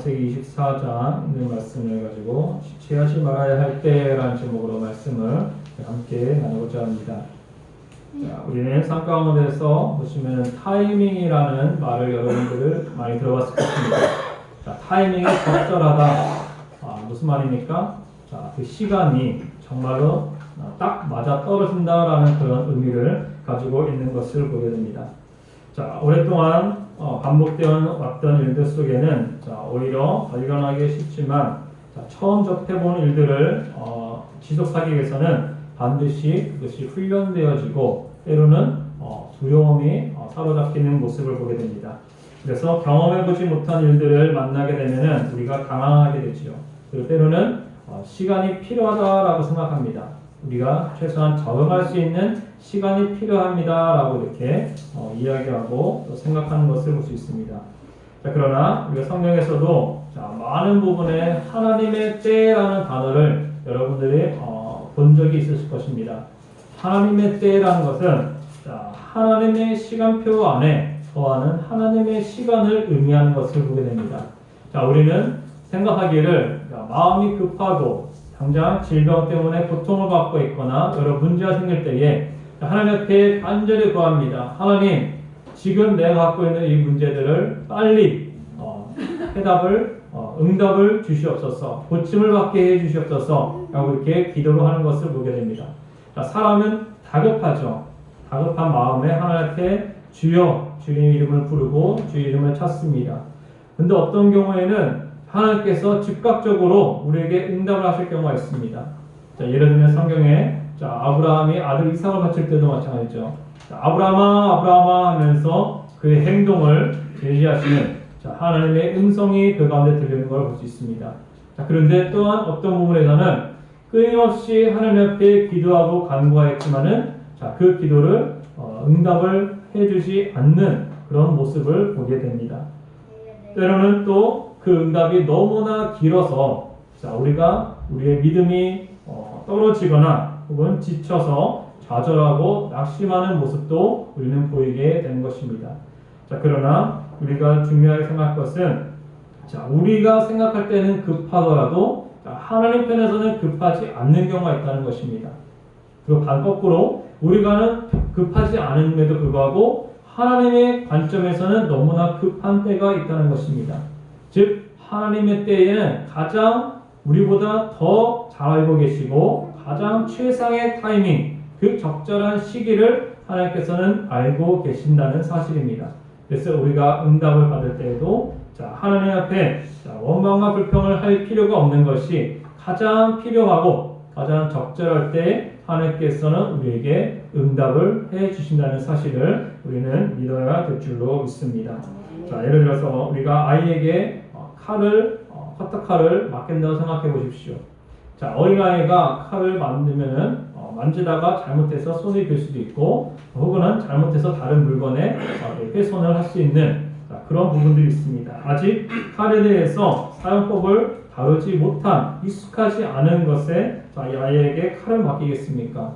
창세기 24장 있는 말씀을 가지고 지체하지 말아야 할 때라는 제목으로 말씀을 함께 나누고자 합니다. 자, 우리는 삶 가운데서 보시면 타이밍이라는 말을 여러분들 많이 들어봤을 것입니다. 자, 타이밍이 적절하다. 무슨 말입니까? 자, 그 시간이 정말로 딱 맞아 떨어진다라는 그런 의미를 가지고 있는 것을 보게 됩니다. 자, 오랫동안 반복되어 왔던 일들 속에는 오히려 발견하기 쉽지만 처음 접해본 일들을 지속하기 위해서는 반드시 그것이 훈련되어지고 때로는 두려움이 사로잡히는 모습을 보게 됩니다. 그래서 경험해보지 못한 일들을 만나게 되면 우리가 당황하게 되지요. 그리고 때로는 시간이 필요하다라고 생각합니다. 우리가 최소한 적응할 수 있는 시간이 필요합니다라고 이렇게 이야기하고 또 생각하는 것을 볼 수 있습니다. 자, 그러나 우리가 성경에서도 많은 부분에 하나님의 때라는 단어를 여러분들이 본 적이 있으실 것입니다. 하나님의 때라는 것은 하나님의 시간표 안에 거하는 하나님의 시간을 의미하는 것을 보게 됩니다. 자, 우리는 생각하기를 마음이 급하고 당장 질병 때문에 고통을 받고 있거나 여러 문제가 생길 때에 하나님 앞에 간절히 구합니다. 하나님, 지금 내가 갖고 있는 이 문제들을 빨리 응답을 주시옵소서, 고침을 받게 해 주시옵소서 라고 이렇게 기도를 하는 것을 보게 됩니다. 자, 사람은 다급하죠. 다급한 마음에 하나님 앞에 주여, 주님 이름을 부르고 주의 이름을 찾습니다. 근데 어떤 경우에는 하나님께서 즉각적으로 우리에게 응답을 하실 경우가 있습니다. 자, 예를 들면 성경에 아브라함이 아들 이삭을 바칠 때도 마찬가지죠. 아브라함아 아브라함아 하면서 그의 행동을 제시하시는 하나님의 음성이 그 가운데 들리는 걸 볼 수 있습니다. 자, 그런데 또한 어떤 부분에서는 끊임없이 하나님 앞에 기도하고 간구하였지만은 그 기도를 응답을 해주지 않는 그런 모습을 보게 됩니다. 때로는 또 그 응답이 너무나 길어서 우리가 우리의 믿음이 떨어지거나 혹은 지쳐서 좌절하고 낙심하는 모습도 우리는 보이게 되는 것입니다. 자, 그러나 우리가 중요하게 생각할 것은 우리가 생각할 때는 급하더라도 하나님 편에서는 급하지 않는 경우가 있다는 것입니다. 그리고 반거꾸로 우리가는 급하지 않음에도 불구하고 하나님의 관점에서는 너무나 급한 때가 있다는 것입니다. 즉 하나님의 때에는 가장 우리보다 더 잘 알고 계시고 가장 최상의 타이밍, 그 적절한 시기를 하나님께서는 알고 계신다는 사실입니다. 그래서 우리가 응답을 받을 때에도 하나님 앞에 원망과 불평을 할 필요가 없는 것이 가장 필요하고 가장 적절할 때 하나님께서는 우리에게 응답을 해 주신다는 사실을 우리는 믿어야 될 줄로 믿습니다. 자, 예를 들어서 우리가 아이에게 커터칼을 맡긴다고 생각해 보십시오. 자, 어린아이가 칼을 만들면은 만지다가 잘못해서 손이 될 수도 있고 혹은 잘못해서 다른 물건에 훼손을 할 수 있는 그런 부분들이 있습니다. 아직 칼에 대해서 사용법을 다루지 못한 익숙하지 않은 것에 이 아이에게 칼을 맡기겠습니까?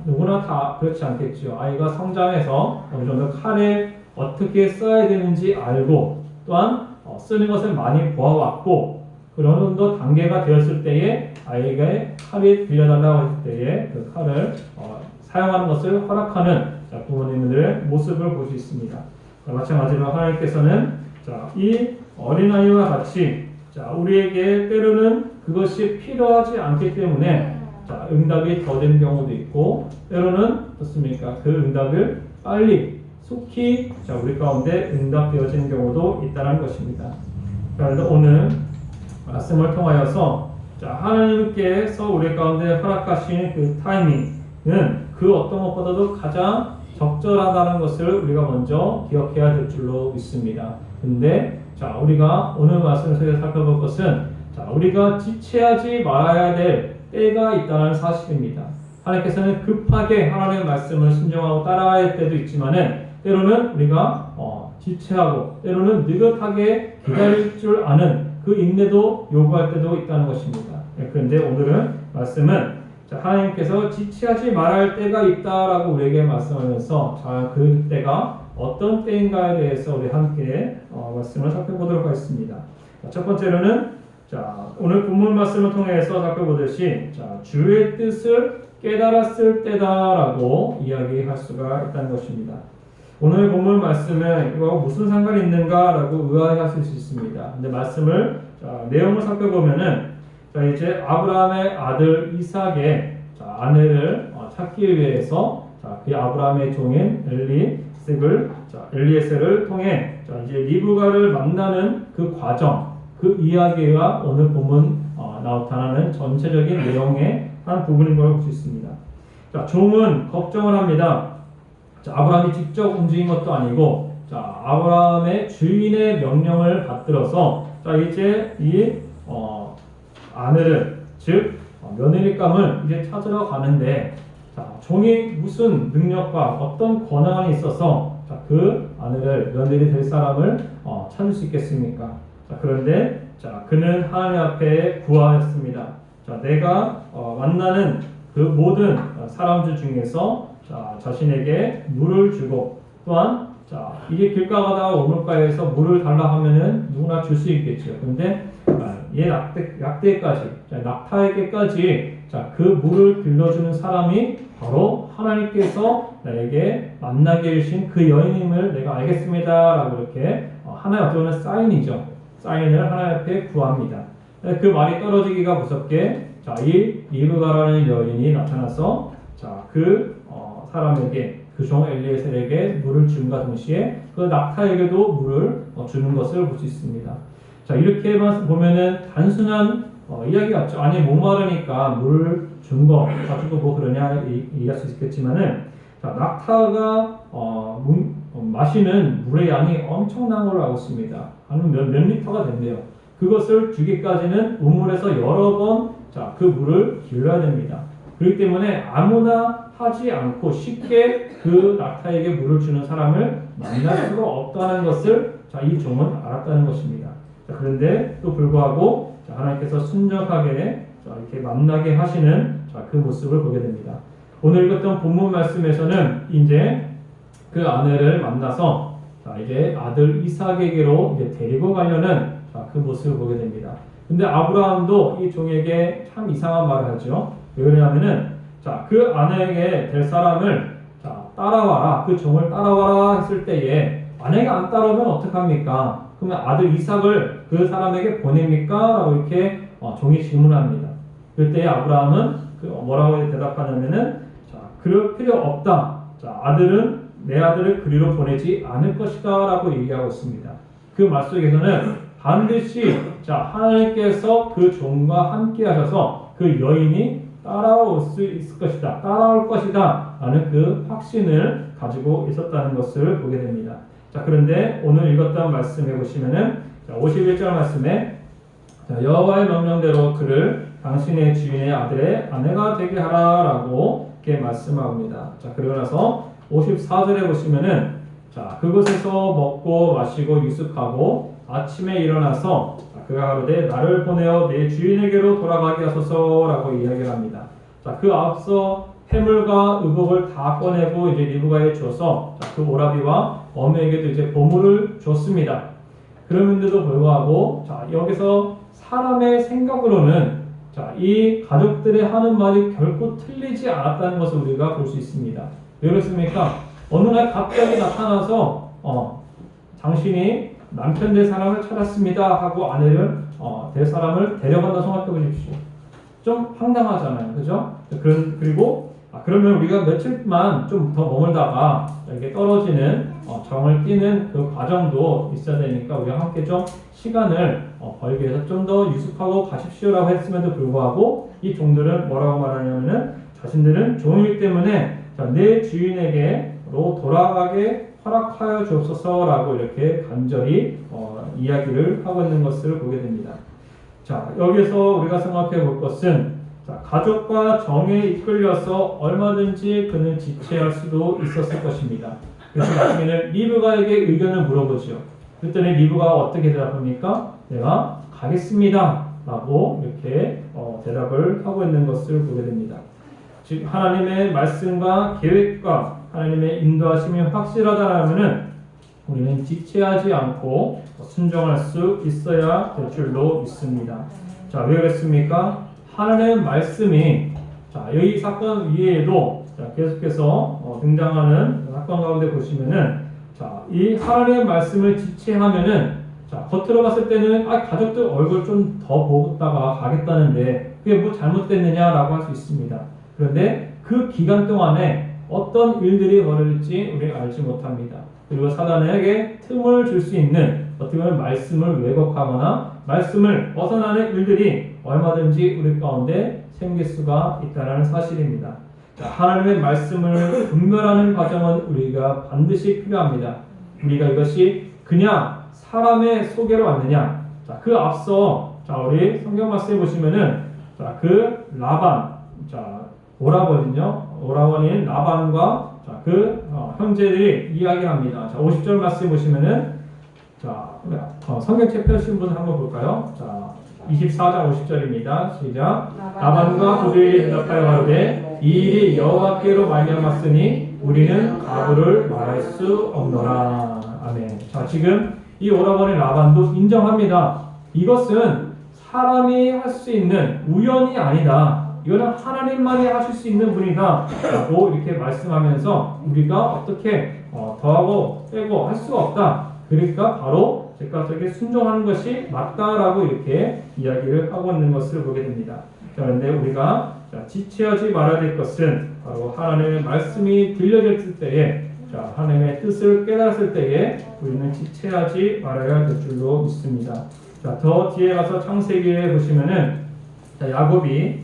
누구나 다 그렇지 않겠죠. 아이가 성장해서 어느 정도 칼에 어떻게 써야 되는지 알고 또한 쓰는 것을 많이 보아왔고 어느 정도 단계가 되었을 때에 아이에게 칼이 빌려달라고 했을 때에 그 칼을 사용하는 것을 허락하는 부모님들의 모습을 볼 수 있습니다. 마찬가지로 하나님께서는 이 어린아이와 같이 우리에게 때로는 그것이 필요하지 않기 때문에 응답이 더딘 경우도 있고 때로는 어떻습니까? 그 응답을 빨리 속히 우리 가운데 응답되어지는 경우도 있다는 것입니다. 그래서 오늘 말씀을 통하여서 하나님께서 우리 가운데 허락하신 그 타이밍은 그 어떤 것보다도 가장 적절하다는 것을 우리가 먼저 기억해야 될 줄로 믿습니다. 근데 우리가 오늘 말씀을 통해 살펴볼 것은 우리가 지체하지 말아야 될 때가 있다는 사실입니다. 하나님께서는 급하게 하나님의 말씀을 순종하고 따라가야 할 때도 있지만은 때로는 우리가 지체하고 때로는 느긋하게 기다릴 줄 아는 그 인내도 요구할 때도 있다는 것입니다. 그런데 오늘은 말씀은 하나님께서 지체하지 말아야 할 때가 있다라고 우리에게 말씀하면서 그 때가 어떤 때인가에 대해서 우리 함께 말씀을 살펴보도록 하겠습니다. 첫 번째로는 오늘 본문 말씀을 통해서 살펴보듯이 주의 뜻을 깨달았을 때다라고 이야기할 수가 있다는 것입니다. 오늘 본문 말씀은 이거 무슨 상관이 있는가라고 의아해하실 수 있습니다. 근데 말씀을 내용을 살펴보면은 이제 아브라함의 아들 이삭의 아내를 찾기 위해서 그 아브라함의 종인 엘리에셀을 통해 이제 리브가를 만나는 그 과정, 그 이야기가 오늘 본문 나타나는 전체적인 내용의 한 부분인 걸 볼 수 있습니다. 종은 걱정을 합니다. 아브라함이 직접 움직인 것도 아니고, 아브라함의 주인의 명령을 받들어서 이제 이 아내를, 즉 며느리감을 이제 찾으러 가는데, 종이 무슨 능력과 어떤 권한이 있어서 그 아내를, 며느리 될 사람을 찾을 수 있겠습니까? 그런데 그는 하나님 앞에 구하였습니다. 내가 만나는 그 모든 사람들 중에서 자신에게 물을 주고, 또한 이게 길가 가다가 우물가에서 물을 달라 하면은 누구나 줄 수 있겠죠. 그런데 얘 낙타에게까지 그 물을 빌려주는 사람이 바로 하나님께서 나에게 만나게 해주신 그 여인임을 내가 알겠습니다 라고 이렇게 하나의 어떻게 보면 사인이죠. 사인을 하나님 앞에 구합니다. 그 말이 떨어지기가 무섭게 이 리브가라는 여인이 나타나서 그 사람에게, 그 종 엘리에셀에게 물을 준과 동시에 그 낙타에게도 물을 주는 것을 볼 수 있습니다. 이렇게만 보면은 단순한 이야기 같죠. 아니 목마르니까 물을 준 거 가지고 뭐 그러냐 이해할 수 있겠지만은 낙타가 마시는 물의 양이 엄청난 걸로 알고 있습니다. 한 몇 리터가 된대요. 그것을 주기까지는 우물에서 여러 번 그 물을 길러야 됩니다. 그렇기 때문에 아무나 하지 않고 쉽게 그 낙타에게 물을 주는 사람을 만날 수가 없다는 것을 이 종은 알았다는 것입니다. 그런데 또 불구하고 하나님께서 순적하게 이렇게 만나게 하시는 그 모습을 보게 됩니다. 오늘 읽었던 본문 말씀에서는 이제 그 아내를 만나서 이제 아들 이삭에게로 이제 데리고 가려는 그 모습을 보게 됩니다. 근데 아브라함도 이 종에게 참 이상한 말을 하죠. 왜 그러냐면은 그 아내에게 될 사람을 따라와라, 그 종을 따라와라 했을 때에 만약에 안 따라오면 어떡합니까? 그러면 아들 이삭을 그 사람에게 보냅니까? 라고 이렇게 종이 질문합니다. 그때 아브라함은 뭐라고 대답하냐면은 그럴 필요 없다. 내 아들을 그리로 보내지 않을 것이다 라고 얘기하고 있습니다. 그 말 속에서는 반드시 하나님께서 그 종과 함께 하셔서 그 여인이 따라올 수 있을 것이다, 따라올 것이다 라는 그 확신을 가지고 있었다는 것을 보게 됩니다. 그런데 오늘 읽었던 말씀에 보시면은 51절 말씀에 여호와의 명령대로 그를 당신의 주인의 아들의 아내가 되게 하라 라고 이렇게 말씀합니다. 그러고 나서 54절에 보시면은 그곳에서 먹고 마시고 유숙하고 아침에 일어나서 그가 가로되 나를 보내어 내 주인에게로 돌아가게 하소서 라고 이야기를 합니다. 그 앞서 해물과 의복을 다 꺼내고 이제 리브가에 줘서 그 오라비와 어미에게도 이제 보물을 줬습니다. 그런데도 불구하고 여기서 사람의 생각으로는 이 가족들의 하는 말이 결코 틀리지 않았다는 것을 우리가 볼 수 있습니다. 왜 그렇습니까? 어느 날 갑자기 나타나서 당신이 남편 될 사람을 찾았습니다 하고 아내를 될 사람을 데려간다 생각해 보십시오. 좀 황당하잖아요, 그죠? 그리고 그러면 우리가 며칠만 좀 더 머물다가 이렇게 떨어지는 정을 띄는 그 과정도 있어야 되니까 우리가 함께 좀 시간을 벌기 위해서 좀 더 유숙하고 가십시오라고 했음에도 불구하고 이 종들은 뭐라고 말하냐면은 자신들은 종이기 때문에 내 주인에게로 돌아가게 허락하여 주옵소서라고 이렇게 간절히 이야기를 하고 있는 것을 보게 됩니다. 여기서 우리가 생각해 볼 것은 가족과 정에 이끌려서 얼마든지 그는 지체할 수도 있었을 것입니다. 그래서 나중에는 리브가에게 의견을 물어보죠. 그랬더니 리브가가 어떻게 대답합니까? 내가 가겠습니다 라고 이렇게 대답을 하고 있는 것을 보게 됩니다. 즉 하나님의 말씀과 계획과 하나님의 인도하심이 확실하다라면은 우리는 지체하지 않고 순종할 수 있어야 될 줄로 믿습니다. 자, 왜 그랬습니까? 하나님의 말씀이 자, 여기 사건 위에도 자, 계속해서 등장하는 사건 가운데 보시면은 자, 이 하나님의 말씀을 지체하면은 자, 겉으로 봤을 때는 가족들 얼굴 좀 더 보다가 가겠다는데 그게 뭐 잘못됐느냐라고 할 수 있습니다. 그런데 그 기간 동안에 어떤 일들이 벌어질지 우리가 알지 못합니다. 그리고 사단에게 틈을 줄 수 있는 어떻게 보면 말씀을 왜곡하거나 말씀을 벗어나는 일들이 얼마든지 우리 가운데 생길 수가 있다는 사실입니다. 자, 하나님의 말씀을 분별하는 과정은 우리가 반드시 필요합니다. 우리가 이것이 그냥 사람의 소개로 왔느냐? 자, 그 앞서 자, 우리 성경 말씀에 보시면은 자, 그 라반, 자, 오라버니인 라반과 자, 그 형제들이 이야기합니다. 자, 50절 말씀 보시면은 자, 성경책 펴신 분 한번 볼까요? 자, 24장 50절입니다. 시작. 라반과 그들이 대답하여 가로되 이 일이 여호와께로 말미암았으니 우리는 가부를 말할 수 없노라. 아멘. 자, 지금 이 오라버니 라반도 인정합니다. 이것은 사람이 할 수 있는 우연이 아니다. 이거는 하나님만이 하실 수 있는 분이다 라고 이렇게 말씀하면서 우리가 어떻게 더하고 빼고 할 수가 없다. 그러니까 바로 즉각적인 순종하는 것이 맞다라고 이렇게 이야기를 하고 있는 것을 보게 됩니다. 그런데 우리가 지체하지 말아야 될 것은 바로 하나님의 말씀이 들려졌을 때에 자, 하나님의 뜻을 깨달았을 때에 우리는 지체하지 말아야 될 줄로 믿습니다. 자, 더 뒤에 가서 창세기에 보시면은 자, 야곱이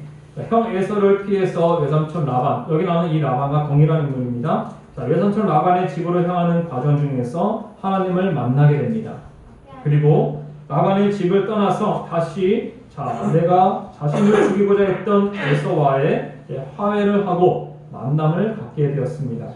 형 에서를 피해서 외삼촌 라반, 여기 나오는 이 라반과 동일한 인물입니다. 자, 외삼촌 라반의 집으로 향하는 과정 중에서 하나님을 만나게 됩니다. 그리고 라반의 집을 떠나서 다시 자, 내가 자신을 죽이고자 했던 에서와의 화해를 하고 만남을 갖게 되었습니다.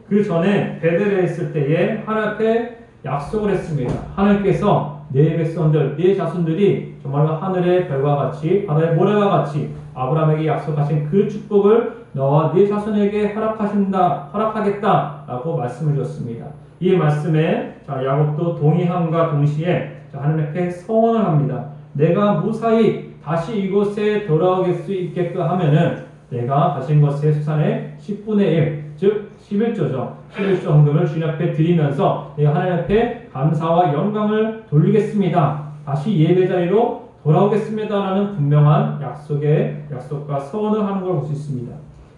그 전에 베델에 있을 때에 하나님 앞에 약속을 했습니다. 하나님께서 내 백성들, 내 자손들이 정말로 하늘의 별과 같이 바다의 모래와 같이 아브라함에게 약속하신 그 축복을 너와 네 자손에게 허락하겠다라고 말씀을 주었습니다. 이 말씀에 자, 야곱도 동의함과 동시에 자, 하나님 앞에 서원을 합니다. 내가 무사히 다시 이곳에 돌아오게 수 있게끔 하면은 내가 가진 것의 수산의 10분의 1, 즉 11조죠. 11조 헌금을 주님 앞에 드리면서 내가 하나님 앞에 감사와 영광을 돌리겠습니다. 다시 예배 자리로 돌아오겠습니다라는 분명한 약속과 서원을 하는 걸 볼 수 있습니다.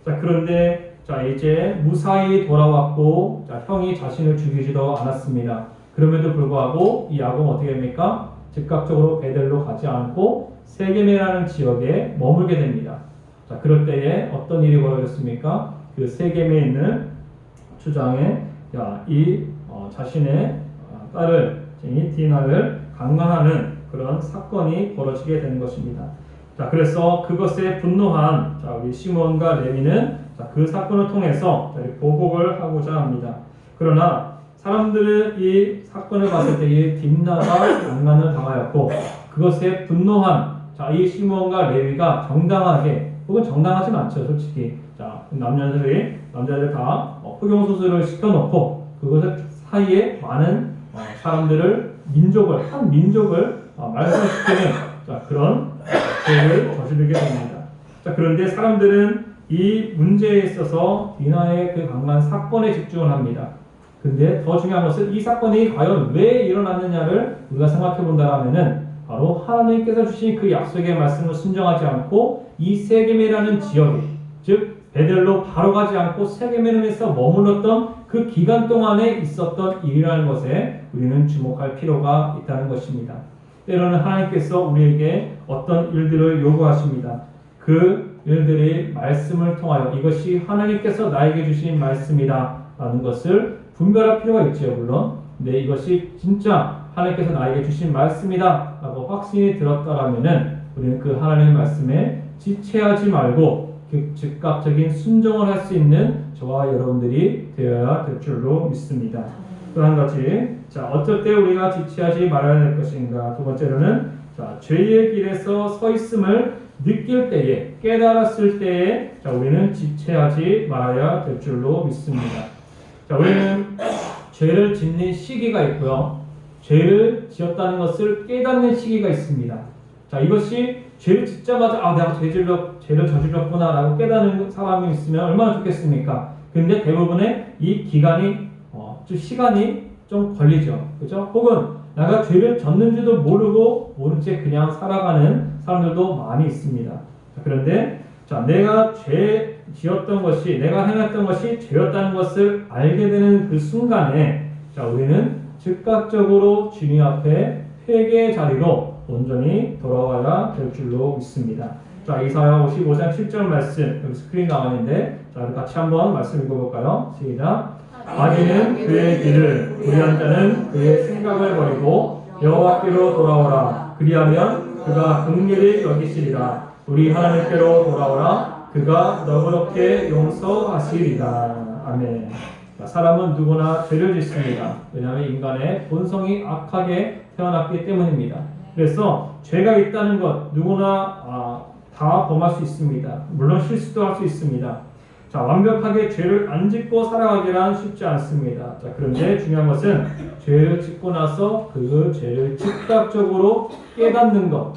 자, 그런데 자, 이제 무사히 돌아왔고 자, 형이 자신을 죽이지도 않았습니다. 그럼에도 불구하고 이 야곱은 어떻게 됩니까? 즉각적으로 베델로 가지 않고 세겜이라는 지역에 머물게 됩니다. 자, 그럴 때에 어떤 일이 벌어졌습니까? 그 세겜에 있는 주장에 자신의 딸을 디나를 강간하는 그런 사건이 벌어지게 되는 것입니다. 자, 그래서 그것에 분노한 자, 우리 시몬과 레위는 자, 그 사건을 통해서 보복을 하고자 합니다. 그러나 사람들은 이 사건을 봤을 때에 딥나가 강간을 당하였고 그것에 분노한 자, 이 시몬과 레위가 정당하게 혹은 정당하진 않죠, 솔직히. 자, 남자들이 다 포경수술을 시켜놓고 그것을 사이에 많은 사람들을 한 민족을 말살시키는 자, 그런 죄를 저지르게 됩니다. 자, 그런데 사람들은 이 문제에 있어서 디나의 그 강간 사건에 집중을 합니다. 근데 더 중요한 것은 이 사건이 과연 왜 일어났느냐를 우리가 생각해 본다면은 바로 하나님께서 주신 그 약속의 말씀을 순종하지 않고 이 세겜이라는 지역에, 즉 베델로 바로 가지 않고 세겜에서 머물렀던 그 기간 동안에 있었던 일이라는 것에 우리는 주목할 필요가 있다는 것입니다. 때로는 하나님께서 우리에게 어떤 일들을 요구하십니다. 그 일들이 말씀을 통하여 이것이 하나님께서 나에게 주신 말씀이다 라는 것을 분별할 필요가 있지요, 물론. 근데 이것이 진짜 하나님께서 나에게 주신 말씀이다 라고 확신이 들었다라면은 우리는 그 하나님의 말씀에 지체하지 말고 즉각적인 순종을 할 수 있는 저와 여러분들이 되어야 될 줄로 믿습니다. 또 한 가지, 자, 어쩔 때 우리가 지체하지 말아야 될 것인가? 두 번째로는 자, 죄의 길에서 서 있음을 느낄 때에, 깨달았을 때에 자, 우리는 지체하지 말아야 될 줄로 믿습니다. 자, 우리는 죄를 짓는 시기가 있고요. 죄를 지었다는 것을 깨닫는 시기가 있습니다. 자, 이것이 죄를 짓자마자 내가 죄를 저질렀구나 라고 깨닫는 사람이 있으면 얼마나 좋겠습니까? 근데 대부분의 이 기간이 좀 시간이 좀 걸리죠. 그죠? 혹은 내가 죄를 졌는지도 모른 채 그냥 살아가는 사람들도 많이 있습니다. 자, 그런데 내가 죄 지었던 것이, 내가 행했던 것이 죄였다는 것을 알게 되는 그 순간에 우리는 즉각적으로 주님 앞에 회개의 자리로 온전히 돌아와야 될 줄로 믿습니다. 자, 이사야 55장 7절 말씀, 여기 스크린 나왔는데, 우리 같이 한번 말씀 읽어볼까요? 시작. 악인은 그의 길을, 불의한 자는 그의 생각을 버리고 여호와께로 돌아오라. 그리하면 그가 긍휼히 여기시리라. 우리 하나님께로 돌아오라. 그가 너그럽게 용서하시리라. 아멘. 사람은 누구나 죄를 짓습니다. 왜냐하면 인간의 본성이 악하게 태어났기 때문입니다. 그래서 죄가 있다는 것 누구나 다 범할 수 있습니다. 물론 실수도 할 수 있습니다. 자, 완벽하게 죄를 안 짓고 살아가기란 쉽지 않습니다. 자, 그런데 중요한 것은 죄를 짓고 나서 그 죄를 즉각적으로 깨닫는 것.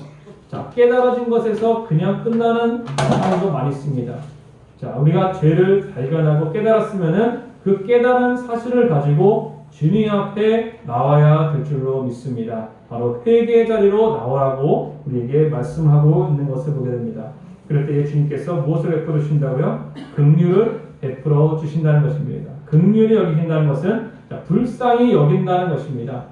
자, 깨달아진 것에서 그냥 끝나는 상황도 많이 있습니다. 자, 우리가 죄를 발견하고 깨달았으면은 그 깨달은 사실을 가지고 주님 앞에 나와야 될 줄로 믿습니다. 바로 회개의 자리로 나오라고 우리에게 말씀하고 있는 것을 보게 됩니다. 그럴 때에 주님께서 무엇을 베풀어 주신다고요? 긍휼을 베풀어 주신다는 것입니다. 긍휼히 여기신다는 것은 불쌍히 여긴다는 것입니다.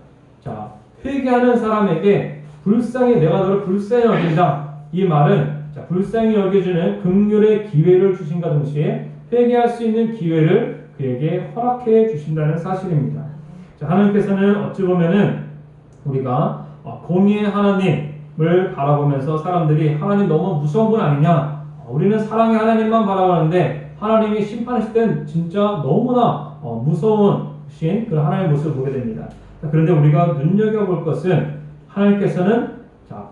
자, 회개하는 사람에게 불쌍히, 내가 너를 불쌍히 여긴다. 이 말은 불쌍히 여겨주는 긍휼의 기회를 주신과 동시에 회개할 수 있는 기회를 그에게 허락해 주신다는 사실입니다. 자, 하나님께서는 어찌 보면은 우리가 공의의 하나님을 바라보면서 사람들이 하나님 너무 무서운 분 아니냐? 우리는 사랑의 하나님만 바라보는데 하나님이 심판하실 땐 진짜 너무나 무서운 그런 하나님의 모습을 보게 됩니다. 자, 그런데 우리가 눈여겨볼 것은 하나님께서는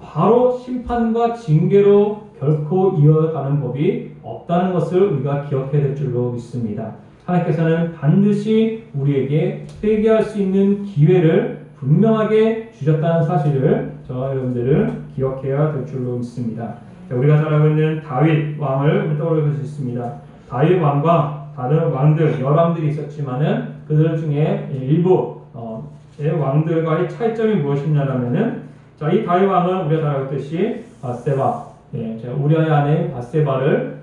바로 심판과 징계로 결코 이어가는 법이 없다는 것을 우리가 기억해야 될 줄로 믿습니다. 하나님께서는 반드시 우리에게 회개할 수 있는 기회를 분명하게 주셨다는 사실을 저와 여러분들은 기억해야 될 줄로 믿습니다. 우리가 잘 알고 있는 다윗 왕을 떠올려 볼 수 있습니다. 다윗 왕과 다른 왕들, 여러 왕들이 있었지만은 그들 중에 일부 왕들과의 차이점이 무엇이냐면은 이 다윗 왕은 우리가 잘 알고 있듯이 바세바, 우리아의 아내 바세바를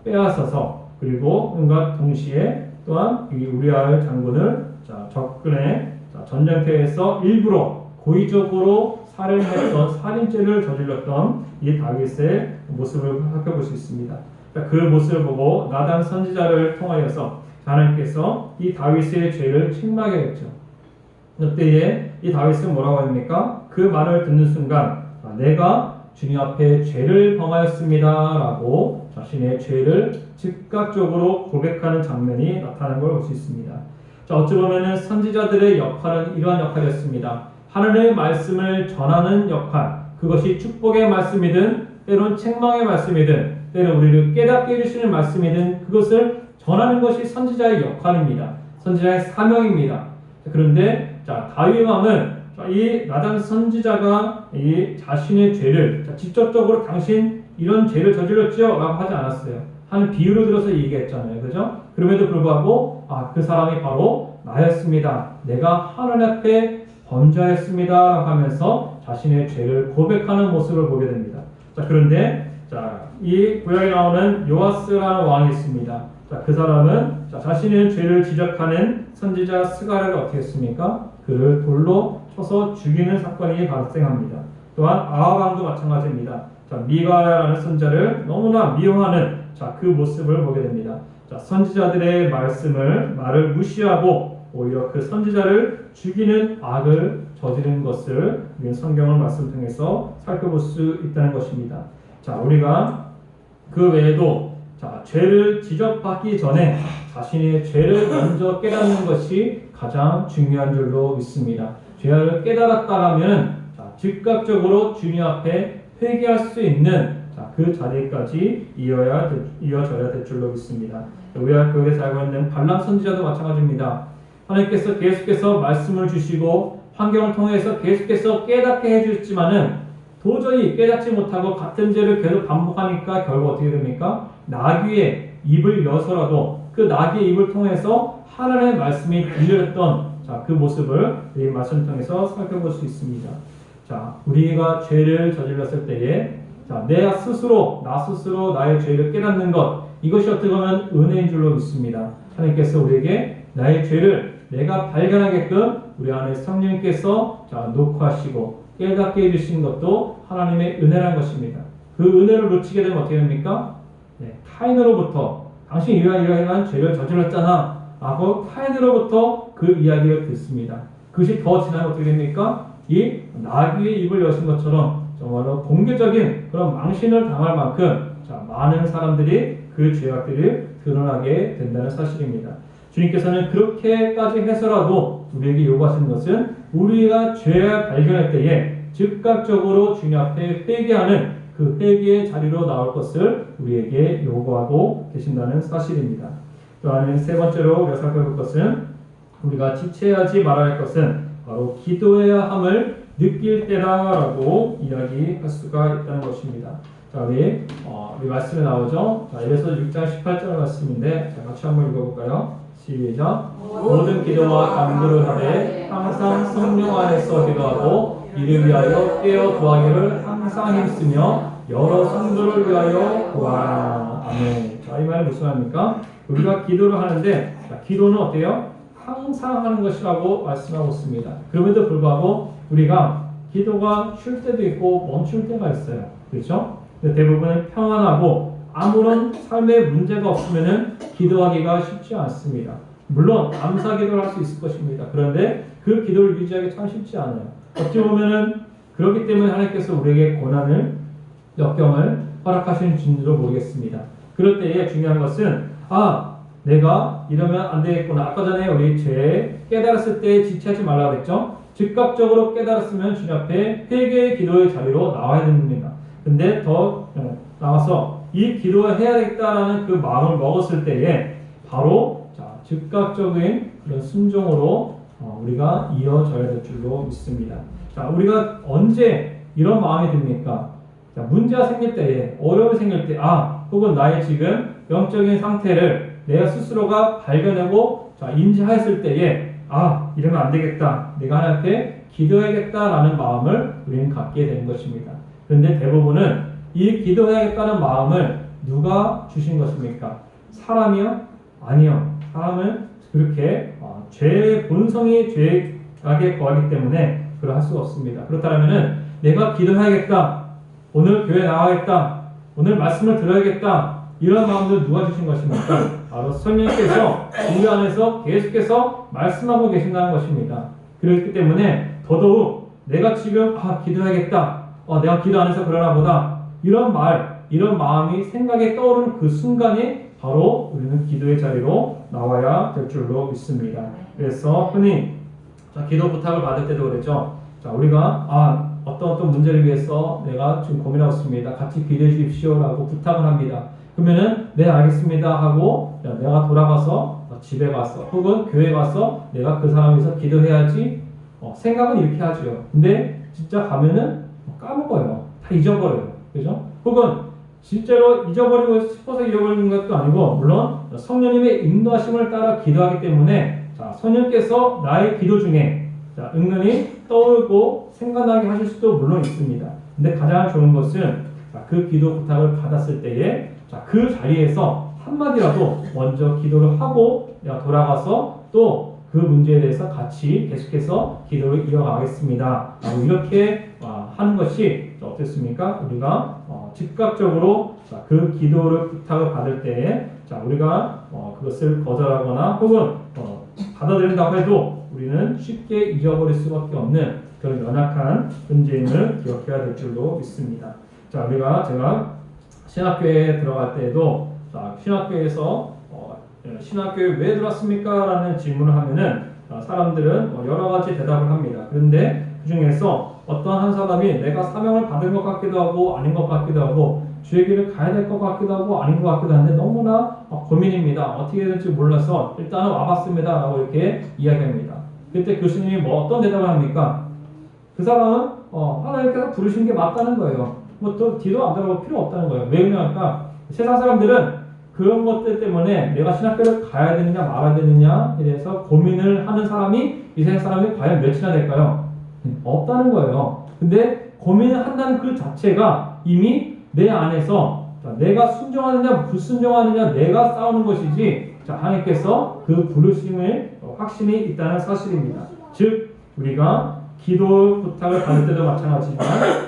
빼앗아서 그리고 그과 동시에 또한 이 우리아의 장군을 적군의 전쟁터에서 일부러 고의적으로 살인했던 살인죄를 저질렀던 이 다윗의 모습을 살펴볼 수 있습니다. 그 모습을 보고 나단 선지자를 통하여서 하나님께서 이 다윗의 죄를 책망하게 했죠. 그때에 이 다윗은 뭐라고 합니까? 그 말을 듣는 순간 내가 주님 앞에 죄를 범하였습니다 라고 자신의 죄를 즉각적으로 고백하는 장면이 나타나는 걸 볼 수 있습니다. 자, 어찌 보면 선지자들의 역할은 이러한 역할이었습니다. 하나님의 말씀을 전하는 역할, 그것이 축복의 말씀이든 때론 책망의 말씀이든 때론 우리를 깨닫게 해주시는 말씀이든 그것을 전하는 것이 선지자의 역할입니다. 선지자의 사명입니다. 그런데 다윗 왕은 이 나단 선지자가 이 자신의 죄를 직접적으로 당신 이런 죄를 저질렀죠? 라고 하지 않았어요. 한 비유를 들어서 얘기했잖아요. 그죠? 그럼에도 불구하고 그 사람이 바로 나였습니다. 내가 하나님 앞에 범죄하였습니다. 라고 하면서 자신의 죄를 고백하는 모습을 보게 됩니다. 그런데 이 구약에 나오는 요아스라는 왕이 있습니다. 그 사람은 자신의 죄를 지적하는 선지자 스가랴를 어떻게 했습니까? 그를 돌로 쳐서 죽이는 사건이 발생합니다. 또한 아합 왕도 마찬가지입니다. 미가야라는 선지자를 너무나 미워하는 그 모습을 보게 됩니다. 선지자들의 말을 무시하고 오히려 그 선지자를 죽이는 악을 저지른 것을 성경을 말씀 통해서 살펴볼 수 있다는 것입니다. 우리가 그 외에도 죄를 지적받기 전에 자신의 죄를 먼저 깨닫는 것이 가장 중요한 줄로 믿습니다. 죄를 깨달았다라면 즉각적으로 주님 앞에 회개할 수 있는 그 자리까지 이어져야 될 줄로 믿습니다. 우리가 교회에서 알고 있는 발람 선지자도 마찬가지입니다. 하나님께서 계속해서 말씀을 주시고 환경을 통해서 계속해서 깨닫게 해주셨지만은 도저히 깨닫지 못하고 같은 죄를 계속 반복하니까 결국 어떻게 됩니까? 나귀의 입을 여서라도 그 나귀의 입을 통해서 하나님의 말씀이 들렸던 그 모습을 이 말씀을 통해서 살펴볼 수 있습니다. 자, 우리가 죄를 저질렀을 때에 나 스스로 나의 죄를 깨닫는 것, 이것이 어떻게 보면 은혜인 줄로 믿습니다. 하나님께서 우리에게 나의 죄를 내가 발견하게끔 우리 안에 성령님께서 녹화하시고 깨닫게 해주신 것도 하나님의 은혜라는 것입니다. 그 은혜를 놓치게 되면 어떻게 됩니까? 타인으로부터 당신 이러한 죄를 저질렀잖아 하고 타인으로부터 그 이야기를 듣습니다. 그것이 더 지나면 어떻게 됩니까? 이 나귀의 입을 여신 것처럼 정말로 공개적인 그런 망신을 당할 만큼 많은 사람들이 그 죄악들을 드러나게 된다는 사실입니다. 주님께서는 그렇게까지 해서라도 우리에게 요구하시는 것은 우리가 죄를 발견할 때에 즉각적으로 주님 앞에 회개하는 그 회개의 자리로 나올 것을 우리에게 요구하고 계신다는 사실입니다. 또한 세 번째로 우리가 살펴볼 것은 우리가 지체하지 말아야 할 것은 바로 기도해야 함을 느낄 때라고 이야기할 수가 있다는 것입니다. 자, 우리 말씀에 나오죠. 자, 에베소 6장 18절 말씀인데 같이 한번 읽어볼까요? 시작. 모든 기도와 간구를 하되 항상 성령 안에서 기도하고 이를 위하여 깨어 구하기를 항상 힘쓰며 여러 성도를 위하여 구하라. 아멘. 자, 이 말은 무슨 말입니까? 우리가 기도를 하는데 기도는 어때요? 항상 하는 것이라고 말씀하고 있습니다. 그럼에도 불구하고 우리가 기도가 쉴 때도 있고 멈출 때가 있어요. 그렇죠? 대부분은 평안하고 아무런 삶의 문제가 없으면은 기도하기가 쉽지 않습니다. 물론 감사 기도를 할 수 있을 것입니다. 그런데 그 기도를 유지하기 참 쉽지 않아요. 어찌 보면은 그렇기 때문에 하나님께서 우리에게 고난을 역경을 허락하시는 줄도 모르겠습니다. 그럴 때에 중요한 것은 내가 이러면 안 되겠구나. 아까 전에 우리 죄 깨달았을 때 지체하지 말라고 했죠. 즉각적으로 깨달았으면 주님 앞에 회개의 기도의 자리로 나와야 됩니다. 근데 더 나와서 이 기도를 해야겠다라는 그 마음을 먹었을 때에 바로 즉각적인 그런 순종으로 우리가 이어져야 될 줄로 믿습니다. 자, 우리가 언제 이런 마음이 듭니까? 자, 문제가 생길 때에, 어려움이 생길 때, 혹은 나의 지금 영적인 상태를 내가 스스로가 발견하고 인지했을 때에 이러면 안 되겠다. 내가 하나님께 기도해야겠다라는 마음을 우리는 갖게 되는 것입니다. 그런데 대부분은 이 기도해야겠다는 마음을 누가 주신 것입니까? 사람이요? 아니요. 사람은 그렇게 죄의 본성이 죄악에 거하기 때문에 그럴 수 없습니다. 그렇다면 내가 기도해야겠다. 오늘 교회 나와야겠다. 오늘 말씀을 들어야겠다. 이런 마음도 누가 주신 것입니까? 바로 성령께서 우리 안에서 계속해서 말씀하고 계신다는 것입니다. 그렇기 때문에 더더욱 내가 지금 기도해야겠다. 내가 기도 안 해서 그러나 보다. 이런 마음이 생각에 떠오르는 그 순간이 바로 우리는 기도의 자리로 나와야 될 줄로 믿습니다. 그래서 흔히 기도 부탁을 받을 때도 그랬죠. 자, 우리가 어떤 문제를 위해서 내가 지금 고민하고 있습니다. 같이 기도해 주십시오라고 부탁을 합니다. 그러면은 네 알겠습니다 하고 내가 돌아가서 집에 가서 혹은 교회 가서 내가 그 사람 위해서 기도해야지 생각은 이렇게 하죠. 근데 진짜 가면은 까먹어요. 다 잊어버려요. 그죠? 혹은 실제로 잊어버리고 싶어서 잊어버리는 것도 아니고 물론 성령님의 인도하심을 따라 기도하기 때문에 성령께서 나의 기도 중에 은근히 떠오르고 생각나게 하실 수도 물론 있습니다. 근데 가장 좋은 것은 그 기도 부탁을 받았을 때에 그 자리에서 한마디라도 먼저 기도를 하고 내가 돌아가서 또 그 문제에 대해서 같이 계속해서 기도를 이어가겠습니다. 이렇게 하는 것이 어떻습니까? 우리가 즉각적으로 그 기도를 부탁을 받을 때에 우리가 그것을 거절하거나 혹은 받아들인다고 해도 우리는 쉽게 잊어버릴 수밖에 없는 그런 연약한 존재임을 기억해야 될 줄로 믿습니다. 제가 신학교에 들어갈 때에도 신학교에서 신학교에 왜 들어왔습니까? 라는 질문을 하면은 사람들은 여러 가지 대답을 합니다. 그런데 그 중에서 어떤 한 사람이 내가 사명을 받은 것 같기도 하고 아닌 것 같기도 하고 주의 길을 가야 될 것 같기도 하고 아닌 것 같기도 한데 너무나 고민입니다. 어떻게 해야 될지 몰라서 일단은 와봤습니다 라고 이렇게 이야기합니다. 그때 교수님이 뭐 어떤 대답을 합니까? 그 사람은 하나님께서 부르신 게 맞다는 거예요. 뭐 또 뒤도 안 돌아볼 필요 없다는 거예요. 왜 그러냐니까 세상 사람들은 그런 것들 때문에 내가 신학교를 가야 되느냐 말아야 되느냐에 대해서 고민을 하는 사람이 이 세상 사람이 과연 몇이나 될까요? 없다는 거예요. 근데 고민을 한다는 그 자체가 이미 내 안에서 내가 순종하느냐 불순종하느냐 내가 싸우는 것이지 하나님께서 그 부르심의 확신이 있다는 사실입니다. 즉 우리가 기도 부탁을 받을 때도 마찬가지지만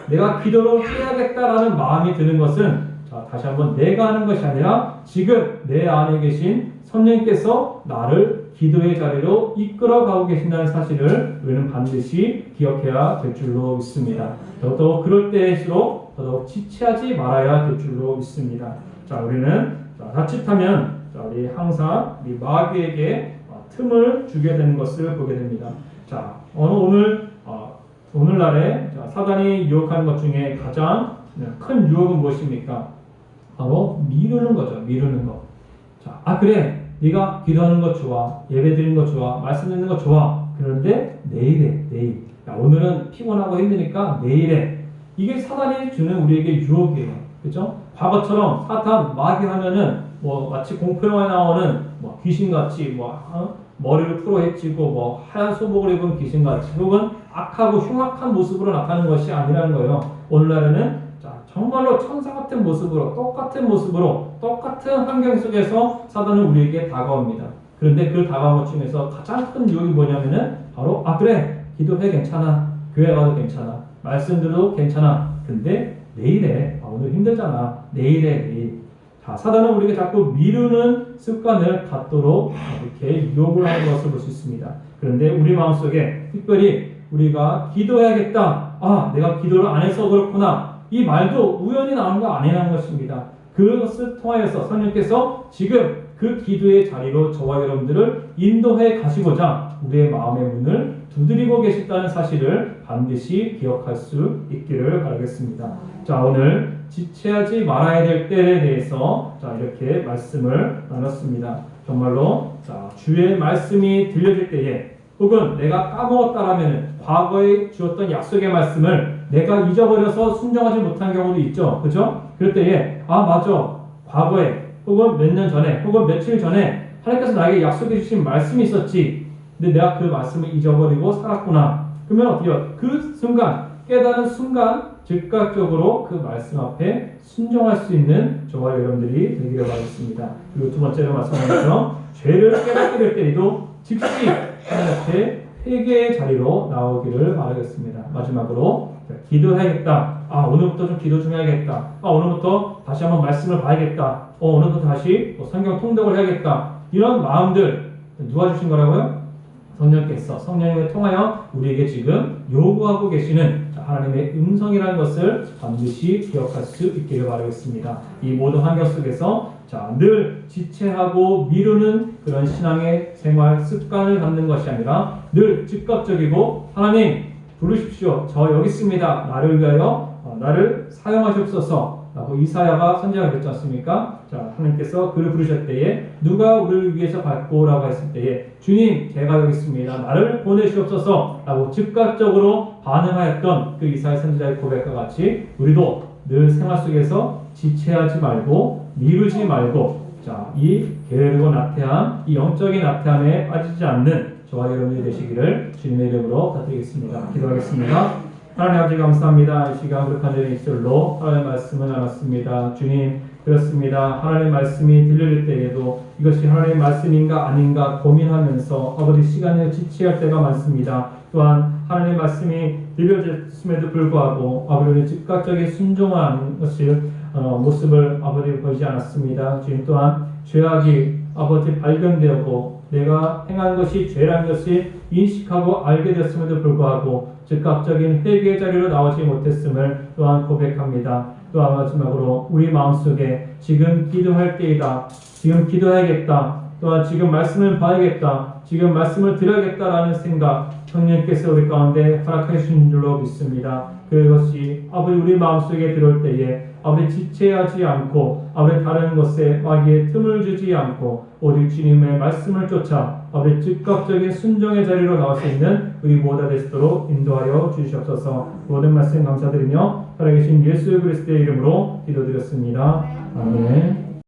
내가 기도를 해야겠다라는 마음이 드는 것은 다시 한번 내가 하는 것이 아니라 지금 내 안에 계신 성령님께서 나를 기도의 자리로 이끌어가고 계신다는 사실을 우리는 반드시 기억해야 될 줄로 믿습니다. 더더욱 그럴 때일수록 더더욱 지체하지 말아야 될 줄로 믿습니다. 자, 우리는 자칫하면 우리 항상 우리 마귀에게 틈을 주게 되는 것을 보게 됩니다. 자, 오늘날에 사단이 유혹하는 것 중에 가장 큰 유혹은 무엇입니까? 바로 미루는 거죠. 미루는 거. 자, 그래. 네가 기도하는 거 좋아. 예배 드리는 거 좋아. 말씀 듣는 거 좋아. 그런데 내일에, 내일. 야, 오늘은 피곤하고 힘드니까 내일에. 이게 사단이 주는 우리에게 유혹이에요. 그렇죠? 과거처럼 사탄 마귀 하면은 마치 공포영화에 나오는 귀신같이 머리를 풀어헤치고 하얀 소복을 입은 귀신같이 혹은 악하고 흉악한 모습으로 나타나는 것이 아니라는 거예요. 오늘날에는 정말로 천사 같은 모습으로 똑같은 환경 속에서 사단은 우리에게 다가옵니다. 그런데 그 다가온 것 중에서 가장 큰 유혹이 뭐냐면은 바로 그래 기도해 괜찮아 교회 가도 괜찮아 말씀 들어도 괜찮아 근데 내일에 오늘 힘들잖아 내일 자, 사단은 우리에게 자꾸 미루는 습관을 갖도록 이렇게 유혹을 하는 것을 볼 수 있습니다. 그런데 우리 마음속에 특별히 우리가 기도해야겠다 내가 기도를 안 해서 그렇구나 이 말도 우연히 나오는 거 아니라는 것입니다. 그것을 통하여서 성령께서 지금 그 기도의 자리로 저와 여러분들을 인도해 가시고자 우리의 마음의 문을 두드리고 계시다는 사실을 반드시 기억할 수 있기를 바라겠습니다. 자, 오늘 지체하지 말아야 될 때에 대해서 이렇게 말씀을 나눴습니다. 정말로 주의 말씀이 들려질 때에 혹은 내가 까먹었다라면 과거에 주었던 약속의 말씀을 내가 잊어버려서 순종하지 못한 경우도 있죠. 그죠? 그럴 때에 맞아. 과거에 혹은 몇 년 전에 혹은 며칠 전에 하나님께서 나에게 약속해 주신 말씀이 있었지. 근데 내가 그 말씀을 잊어버리고 살았구나. 그러면 어때요? 그 순간 깨달은 순간 즉각적으로 그 말씀 앞에 순종할 수 있는 저와 여러분들이 되기를 바라겠습니다. 그리고 두 번째로 말씀하신 것처럼 죄를 깨닫게 될 때에도 즉시 하나님 앞에 회개의 자리로 나오기를 바라겠습니다. 마지막으로 기도해야겠다. 오늘부터 좀 기도 좀 해야겠다. 오늘부터 다시 한번 말씀을 봐야겠다. 오늘부터 다시 성경 통독을 해야겠다. 이런 마음들 누가 주신 거라고요? 성령께서 성령님을 통하여 우리에게 지금 요구하고 계시는 하나님의 음성이라는 것을 반드시 기억할 수 있기를 바라겠습니다. 이 모든 환경 속에서 늘 지체하고 미루는 그런 신앙의 생활 습관을 갖는 것이 아니라 늘 즉각적이고 하나님 부르십시오. 저 여기 있습니다. 나를 위하여 나를 사용하시옵소서 라고 이사야가 선지자가 그랬지 않습니까? 하나님께서 그를 부르실 때에 누가 우리를 위해서 밟고 오라고 했을 때에 주님 제가 여기 있습니다. 나를 보내시옵소서 라고 즉각적으로 반응하였던 그 이사야 선지자의 고백과 같이 우리도 늘 생활 속에서 지체하지 말고 미루지 말고 이 게으르고 나태함, 이 영적인 나태함에 빠지지 않는 저와 여러분이 되시기를 주님의 이름으로 부탁드리겠습니다. 기도하겠습니다. 하나님 아버지 감사합니다. 이 시간 거룩한 전의 입술로 하나님의 말씀을 나눴습니다. 주님 그렇습니다. 하나님의 말씀이 들려질 때에도 이것이 하나님의 말씀인가 아닌가 고민하면서 아버지 시간을 지체할 때가 많습니다. 또한 하나님의 말씀이 들려졌음에도 불구하고 아버지의 즉각적인 순종하는 것을 모습을 아버지 보이지 않았습니다. 주님 또한 죄악이 아버지 발견되었고 내가 행한 것이 죄라는 것을 인식하고 알게 되었음에도 불구하고 즉각적인 회개의 자리로 나오지 못했음을 또한 고백합니다. 또한 마지막으로 우리 마음속에 지금 기도할 때이다. 지금 기도해야겠다. 또한 지금 말씀을 봐야겠다. 지금 말씀을 들어야겠다라는 생각 성령께서 우리 가운데 허락해 주신 줄로 믿습니다. 그것이 아버지 우리 마음속에 들어올 때에 아버지 지체하지 않고 아버지 다른 것에 마귀의 틈을 주지 않고 오직 주님의 말씀을 쫓아 아버지 즉각적인 순종의 자리로 나올 수 있는 우리 모두가 될 수 있도록 인도하여 주시옵소서. 모든 말씀 감사드리며 살아계신 예수 그리스도의 이름으로 기도드렸습니다. 아멘.